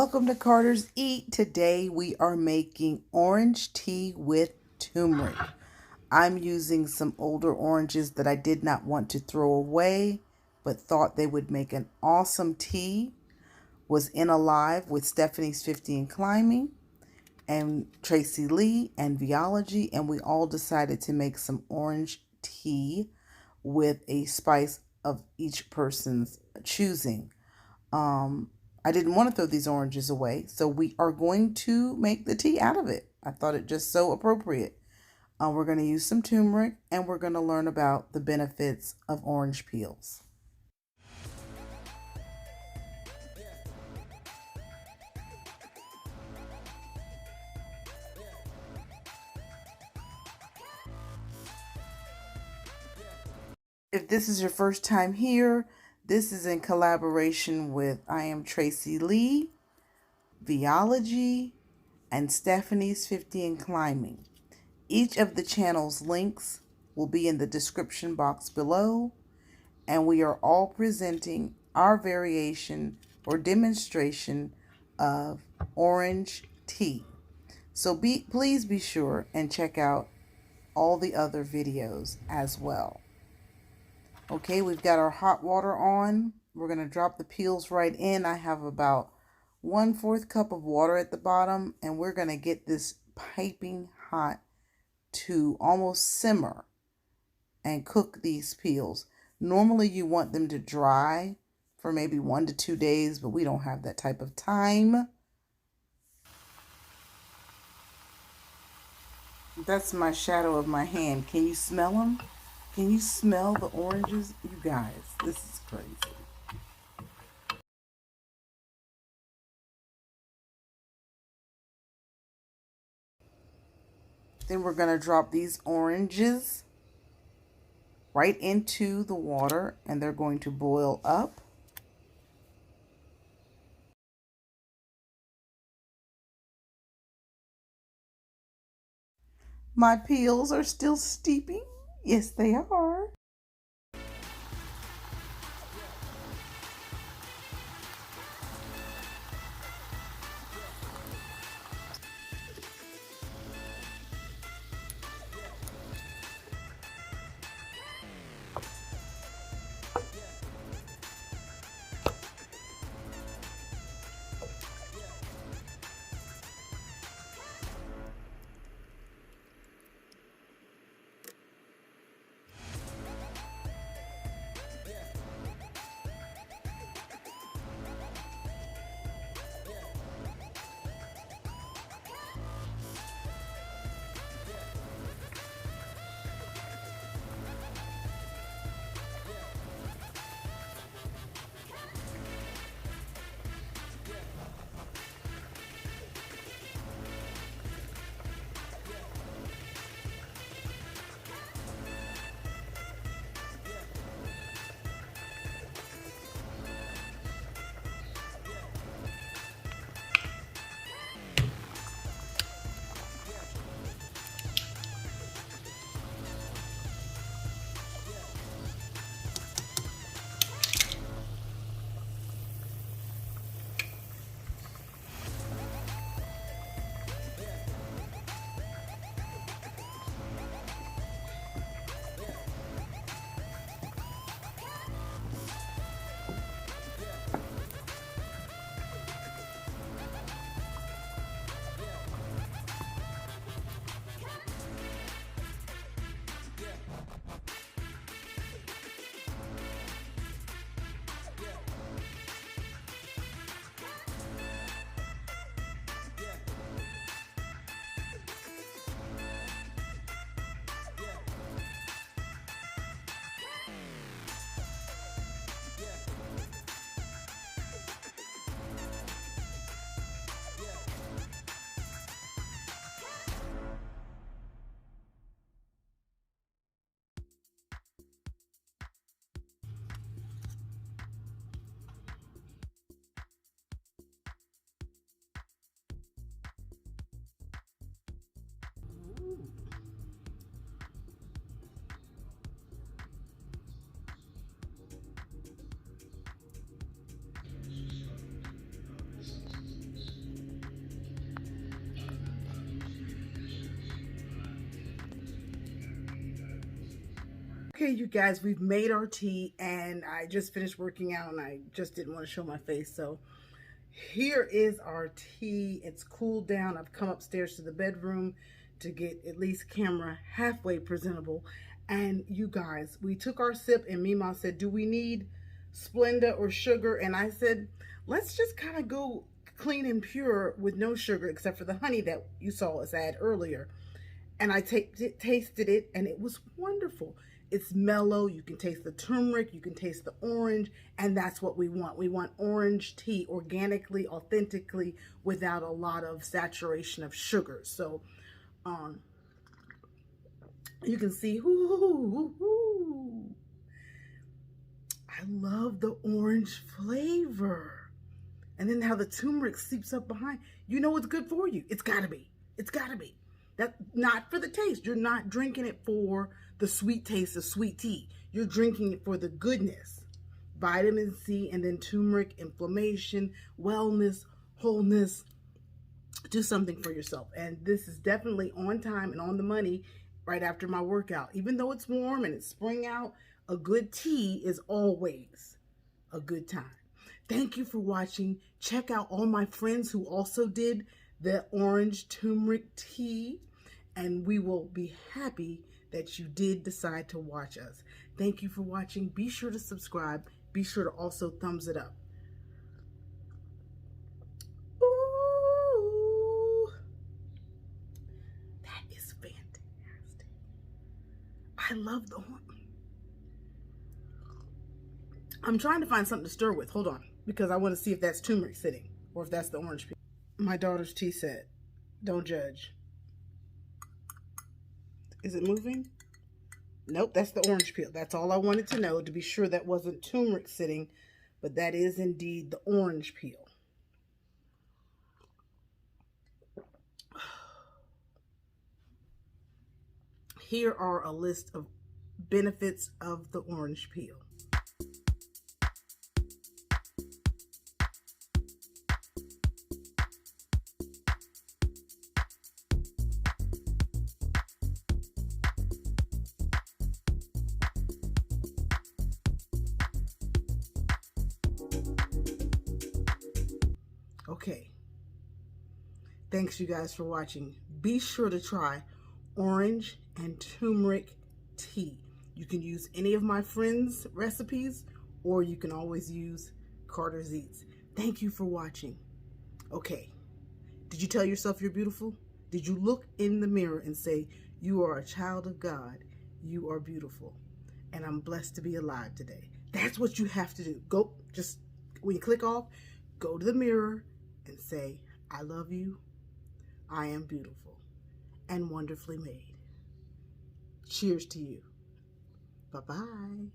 Welcome to Carter's Eat. Today we are making orange tea with turmeric. I'm using some older oranges that I did not want to throw away, but thought they would make an awesome tea. Was in a live with Stephanie's 50 and Climbing and Traci Lee and Veé-ology, and we all decided to make some orange tea with a spice of each person's choosing. I didn't want to throw these oranges away, so we are going to make the tea out of it. I thought it just so appropriate. We're going to use some turmeric, and we're going to learn about the benefits of orange peels. If this is your first time here, this is in collaboration with I am Traci Lee, Veé-ology, and Stephanie's 50 and Climbing. Each of the channel's links will be in the description box below, and we are all presenting our variation or demonstration of orange tea. So please be sure and check out all the other videos as well. Okay, we've got our hot water on. We're going to drop the peels right in. I have about 1/4 cup of water at the bottom, and we're going to get this piping hot to almost simmer and cook these peels. Normally you want them to dry for maybe 1 to 2 days, but we don't have that type of time. That's my shadow of my hand. Can you smell them? Can you smell the oranges? You guys, this is crazy. Then we're going to drop these oranges right into the water, and they're going to boil up. My peels are still steeping. Yes, they are. Okay, you guys, we've made our tea, and I just finished working out, and I just didn't want to show my face, so here is our tea. It's cooled down. I've come upstairs to the bedroom to get at least camera halfway presentable. And you guys, we took our sip, and Mima said, do we need Splenda or sugar? And I said, let's just kind of go clean and pure with no sugar, except for the honey that you saw us add earlier. And I tasted it, and it was wonderful. It's mellow. You can taste the turmeric, you can taste the orange, and that's what we want. We want orange tea organically, authentically, without a lot of saturation of sugar. So you can see, I love the orange flavor. And then how the turmeric seeps up behind. You know it's good for you. It's gotta be. It's gotta be. That's not for the taste. You're not drinking it for the sweet taste of sweet tea. You're drinking it for the goodness. Vitamin C, and then turmeric, inflammation, wellness, wholeness. Do something for yourself. And this is definitely on time and on the money right after my workout. Even though it's warm and it's spring out, a good tea is always a good time. Thank you for watching. Check out all my friends who also did the orange turmeric tea, and we will be happy that you did decide to watch us. Thank you for watching. Be sure to subscribe. Be sure to also thumbs it up. Ooh, that is fantastic. I love the orange. I'm trying to find something to stir with. Hold on, because I want to see if that's turmeric sitting or if that's the orange peel. My daughter's tea set. Don't judge. Is it moving? Nope, that's the orange peel. That's all I wanted to know, to be sure that wasn't turmeric sitting, but that is indeed the orange peel. Here are a list of benefits of the orange peel. Okay, thanks you guys for watching. Be sure to try orange and turmeric tea. You can use any of my friends' recipes, or you can always use Carter's Eats. Thank you for watching. Okay, did you tell yourself you're beautiful? Did you look in the mirror and say, you are a child of God, you are beautiful, and I'm blessed to be alive today? That's what you have to do. Go, just when you click off, go to the mirror and say, I love you, I am beautiful and wonderfully made. Cheers to you. Bye-bye.